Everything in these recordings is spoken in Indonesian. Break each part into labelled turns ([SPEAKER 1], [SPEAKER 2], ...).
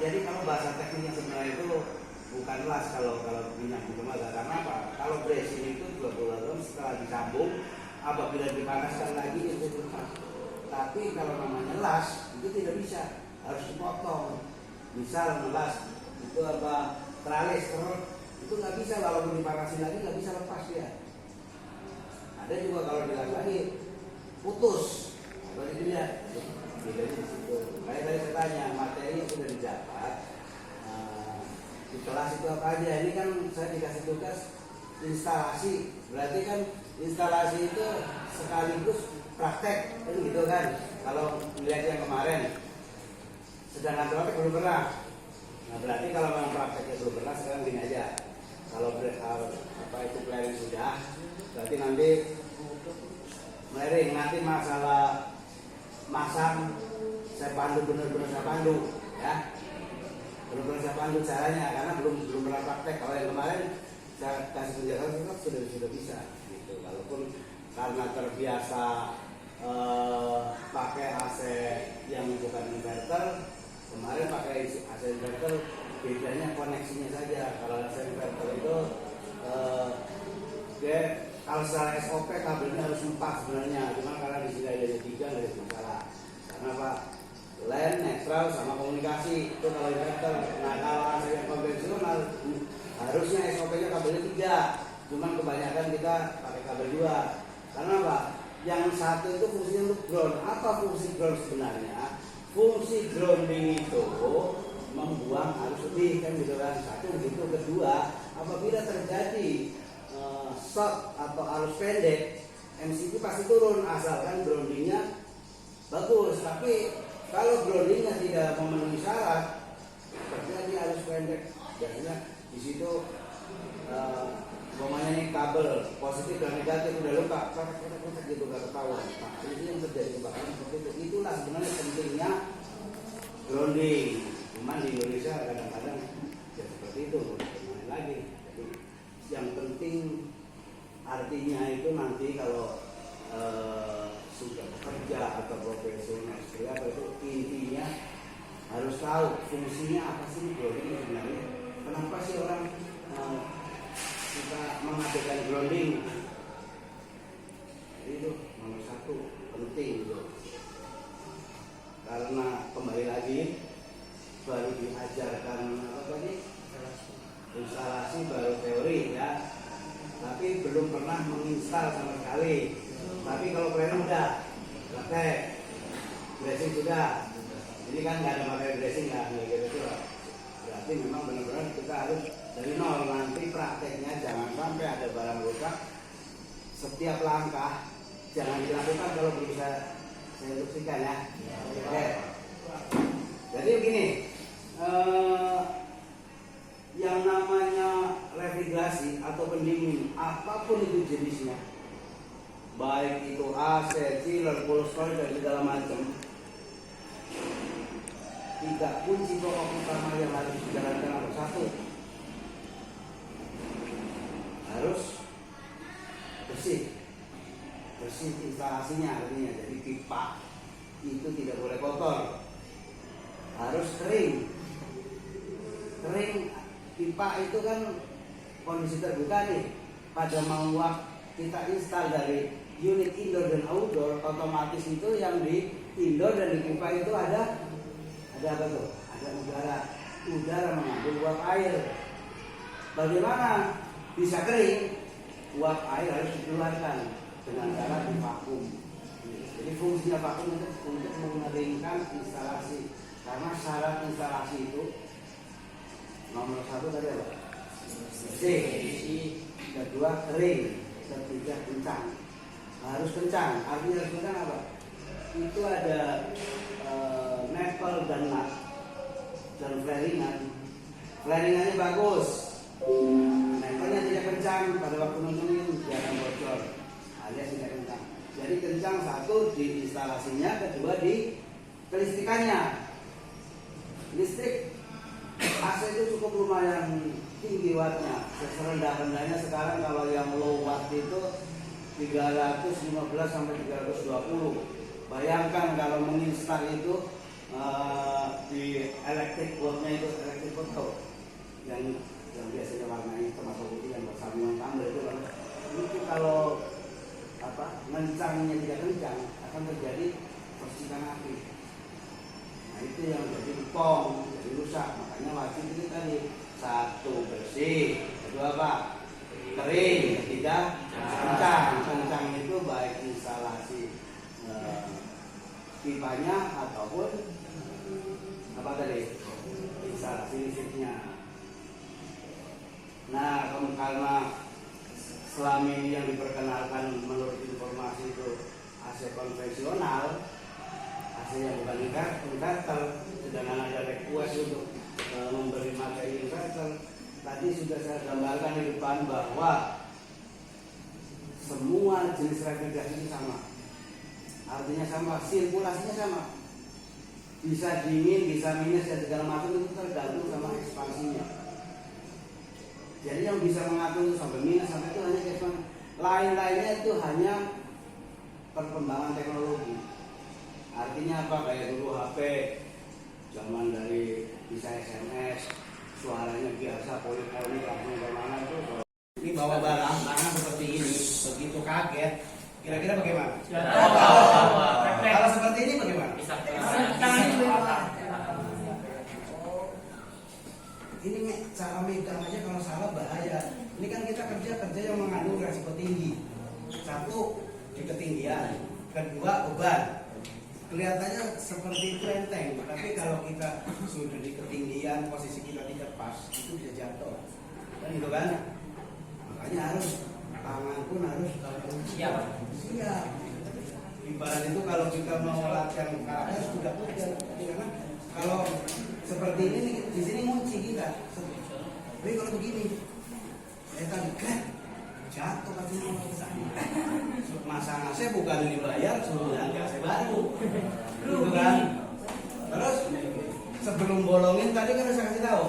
[SPEAKER 1] Jadi kalau bahasa tekniknya sebenarnya itu bukan las kalau minyak di lembaga. Karena apa? Kalau bracing itu 20 gram setelah disambung, apabila dipanaskan lagi itu lepas. Tapi kalau namanya las itu tidak bisa, harus dipotong. Misal melas itu apa teralis itu nggak bisa, walaupun dipanasin lagi nggak bisa lepas dia. Ada juga kalau dilas lagi putus. Kalau dilihat bedanya di situ. Kayak tadi saya tanya, materi yang sudah didapat di kelas itu apa aja? Ini kan saya dikasih tugas instalasi. Berarti kan instalasi itu sekaligus praktek, kan gitu kan? Kalau lihat yang kemarin, sedangkan praktek belum pernah. Nah berarti kalau memang prakteknya belum pernah, sekarang gini aja. Kalau apa itu planning sudah, berarti nanti mering, nanti masalah masang saya pandu, benar-benar saya pandu ya, benar-benar saya pandu caranya, karena belum pernah praktek. Kalau yang kemarin saya kasih penjelasan sudah bisa gitu. Walaupun karena terbiasa pakai AC yang bukan inverter, kemarin pakai AC inverter, bedanya koneksinya saja. Kalau AC inverter itu dia kalau secara SOP kabelnya harus 4 sebenarnya, cuma karena di sini ada 3 nggak ada masalah. Karena apa? Line, netral, sama komunikasi itu kalau inverter. Nah kalau AC yang konvensional harusnya SOP-nya kabelnya 3, cuma kebanyakan kita pakai kabel 2. Karena apa? Yang satu itu fungsinya untuk ground. Apa fungsi ground sebenarnya? Fungsi grounding itu membuang arus lebih, kan gitu kan. Satu gitu. Kedua, apabila terjadi short atau arus pendek, MCB pasti turun asalkan groundingnya bagus. Tapi kalau groundingnya tidak memenuhi syarat, terjadi arus pendek. Biasanya di situ umpamanya ini kabel positif dan negatif udah lupa, kotak gitu gak ketahuan. Nah ini yang terjadi kebakaran seperti itu. Itulah sebenarnya pentingnya grounding. Cuman di Indonesia kadang-kadang ya seperti itu, kemarin lagi. Jadi yang penting artinya itu nanti kalau sudah bekerja atau profesional seperti apa itu, intinya harus tahu fungsinya apa sih grounding sebenarnya. Kenapa sih orang kita mengadakan grounding? Itu nomor 1 penting gitu. Karena kembali lagi baru diajarkan apa tadi? Instalasi baru teori ya. Tapi belum pernah menginstal sama sekali. Tapi kalau planning udah praktek, bracing sudah. Ini kan nggak ada materi bracing lah, gitu. Berarti memang benar-benar kita harus dari nol. Nanti prakteknya jangan sampai ada barang rusak. Setiap langkah jangan dilakukan kalau belum bisa saya instruksikan ya. Oke. Jadi begini, yang namanya refrigerasi atau pendingin, apapun itu jenisnya, baik itu AC, chiller, cold storage dan segala macam, 3 kunci pokok utama yang harus dijalankan adalah 1, harus bersih instalasinya, artinya jadi pipa itu tidak boleh kotor, harus kering. Pipa itu kan kondisi terbuka nih. Pada mau kita install dari unit indoor dan outdoor, otomatis itu yang di indoor dan di pipa itu ada apa tuh? Ada udara mengambil uap air. Bagaimana bisa kering? Uap air harus dikeluarkan dengan cara divakum. Jadi fungsinya vakum itu untuk mengeringkan instalasi. Karena syarat instalasi itu nomor 1 tadi apa? Bersih. Kedua kering. Ketiga kencang. Harus kencang. Artinya harus kencang apa? Itu ada nepel dan nut dan flaringan. Flaringannya bagus. Nepelnya tidak kencang pada waktu nunjukin jangan bocor. Alias tidak kencang. Jadi kencang 1 di instalasinya, kedua di kelistrikannya. Listrik AC itu cukup lumayan tinggi wattnya. Serendah-rendahnya sekarang kalau yang low watt itu 315 sampai 320. Bayangkan kalau menginstal itu di electric boardnya itu electric board tuh yang biasanya warna hitam atau putih yang bersambungan kabel itu kalau ngencangnya tidak kencang akan terjadi percikan api. Nah itu yang jadi pong, jadi rusak. Makanya wajib itu tadi, satu bersih, kedua apa? Kering, ketiga kencang. Kencang itu baik instalasi pipanya ataupun apa tadi? Instalasi listriknya. Nah, karena selama ini yang diperkenalkan menurut informasi itu AC konvensional, AC yang bukan inverter, sedangkan ada request untuk memberi materi inverter. Tadi sudah saya gambarkan di depan bahwa semua jenis refrigerasi itu sama, artinya sama, sirkulasinya sama, bisa dingin, bisa minus dan segala macam itu tergantung sama ekspansinya. Jadi yang bisa mengatur itu sampai minus sampai itu hanya ekspansi. Lain-lainnya itu hanya perkembangan teknologi. Artinya apa? Kayak dulu HP zaman dari bisa SMS, suaranya biasa polifonik langsung kemana itu. Ini bawa barang seperti ini, begitu kaget, kira-kira bagaimana? Kalau seperti ini bagaimana? Ini cara megang aja kalau salah bahaya. Ini kan kita kerja yang mengandung resiko tinggi. Satu, di ketinggian. Kedua, beban. Kelihatannya seperti itu enteng, tapi kalau kita sudah di ketinggian, posisi kita tidak pas, itu bisa jatuh. Dan itu kan, makanya harus tangan pun harus siap. Ibarat itu kalau kita mau latihan karakter sudah kuat, karena kalau seperti ini di sini kunci kita. Tapi kalau begini, saya tadi jatuh kakinya ke sana. Masang AC bukan dibayar, suruh ganti AC baru. Gitu kan? Terus sebelum bolongin tadi kan saya kasih tahu,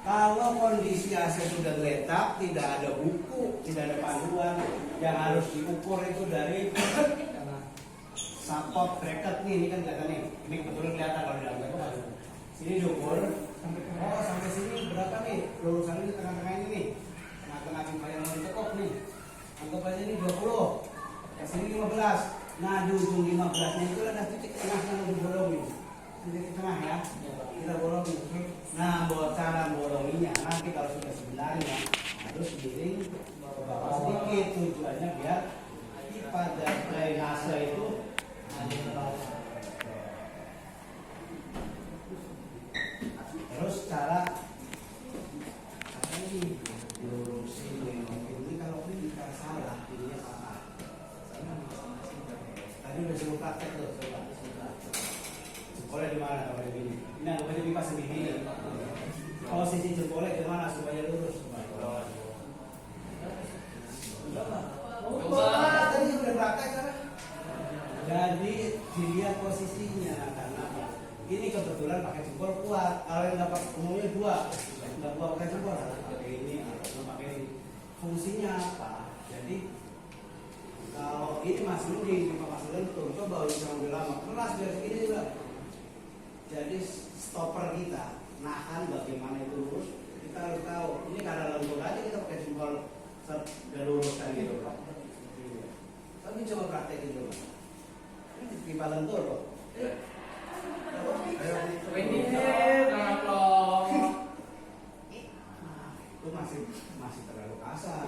[SPEAKER 1] kalau kondisi AC sudah geletak, tidak ada buku, tidak ada panduan, yang harus diukur itu dari support bracket nih, ini kan kelihatan nih, ini kebetulan kelihatan kalau di dalam itu. Sini diukur, sampai sini berapa nih? Lurusan ini tengah-tengah ini nih, tengah-tengah pipa yang mau ditekuk nih. Anggap aja ini 20, yang sini 15. Nah di ujung 15-nya itu ada titik tengah yang mau dibolongin. Titik tengah ya, kita bolongin. Nah buat cara bolonginnya, nanti kalau sudah sebenarnya harus miring ke bawah sedikit, tujuannya biar pipa dan drainase itu terus cara ini lurusin ini kalau ini kita salah ini apa? Tadi udah suruh praktek tuh, coba. Jempolnya di mana kalau begini? Ini anggap aja pipa segini. Posisi jempolnya di mana supaya lurus? Coba. Tadi udah praktek kan? Jadi dilihat posisinya karena ini kebetulan pakai jempol kuat. Kalau yang dapat umumnya nggak kuat pakai jempol, pakai ini atau pakai ini. Fungsinya apa? Jadi kalau ini masih mending, masih lentur. Coba bisa ambil lama, keras dari segini juga. Jadi stopper kita nahan bagaimana itu lurus. Kita harus tahu. Ini karena lentur aja kita pakai jempol dan luruskan gitu. Tapi coba praktekin dulu. Ini pipa lentur kok. Itu masih terlalu kasar.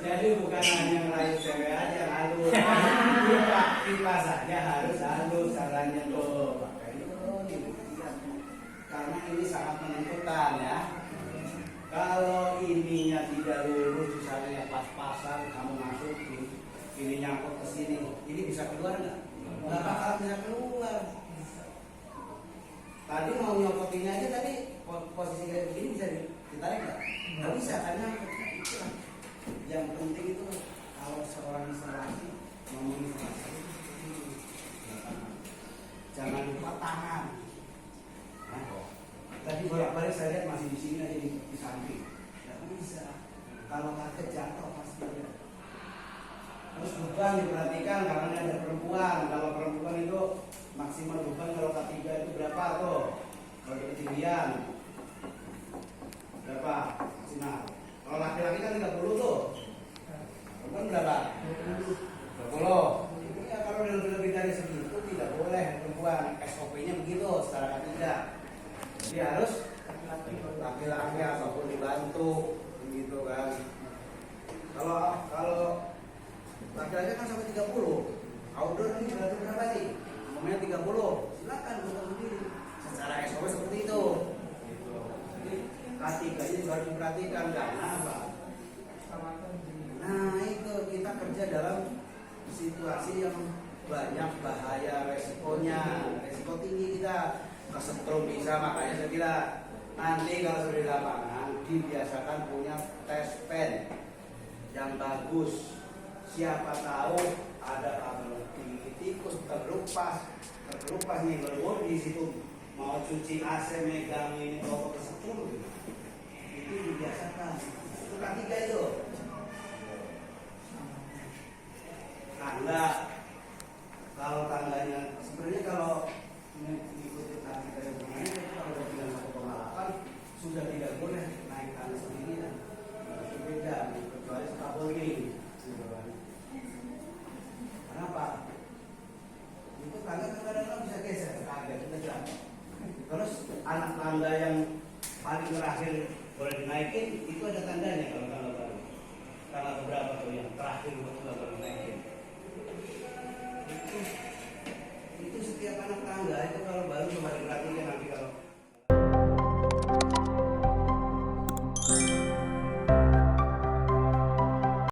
[SPEAKER 1] Jadi bukan hanya ngerayu cewek aja yang halus. Pipa saja harus halus caranya tuh. Karena ini sangat menentukan ya. Kalau ininya tidak lurus, misalnya pas-pasan kamu masukin, ini nyangkut ke sini, ini bisa keluar nggak? Nggak bakal bisa keluar. Tadi mau nyopotinnya aja tadi posisi kayak begini bisa ditarik nggak? Nggak bisa karena yang penting itu kalau seorang instalasi ngomong instalasi jangan lupa tangan. Tadi bolak-balik saya lihat masih di sini aja di samping. Nggak bisa. Kalau kaget jatuh pasti ada. Terus beban diperhatikan karena ini ada perempuan. Kalau perempuan itu maksimal beban kalau K3 itu berapa tuh? Kalau di ketinggian berapa maksimal? Kalau laki-laki kan 30 tuh. Perempuan berapa? 20. Ya kalau lebih dari segitu tidak boleh perempuan. SOP-nya begitu secara K3. Jadi harus laki-laki apapun dibantu begitu kan. Kalau laki-laki kan sampai 30. Outdoor ini berarti berapa nih? Umumnya 30. Silakan buka sendiri. Secara SOP seperti itu. Jadi K3 ini harus diperhatikan karena apa? Nah itu kita kerja dalam situasi yang banyak bahaya resikonya, resiko tinggi kita kesetrum bisa. Makanya saya bilang nanti kalau sudah di lapangan dibiasakan punya tes pen yang bagus. Siapa tahu ada kabel tikus terkelupas nih berword di situ mau cuci AC megang ini bawa kesetrum gitu. Itu dibiasakan. Itu K3 itu. Tangga, kalau tangganya sebenarnya kalau mengikuti tangga dari rumahnya itu kalau udah bilang 1,8 sudah tidak boleh naik tangga sendiri dan berbeda kecuali scaffolding. Kenapa? Itu tangga kadang-kadang bisa geser, kaget kita jalan. Terus anak tangga yang paling terakhir boleh dinaikin itu ada tandanya kalau tangga baru. Tangga beberapa tuh yang terakhir betul boleh dinaikin. Itu setiap anak tangga itu kalau baru kembali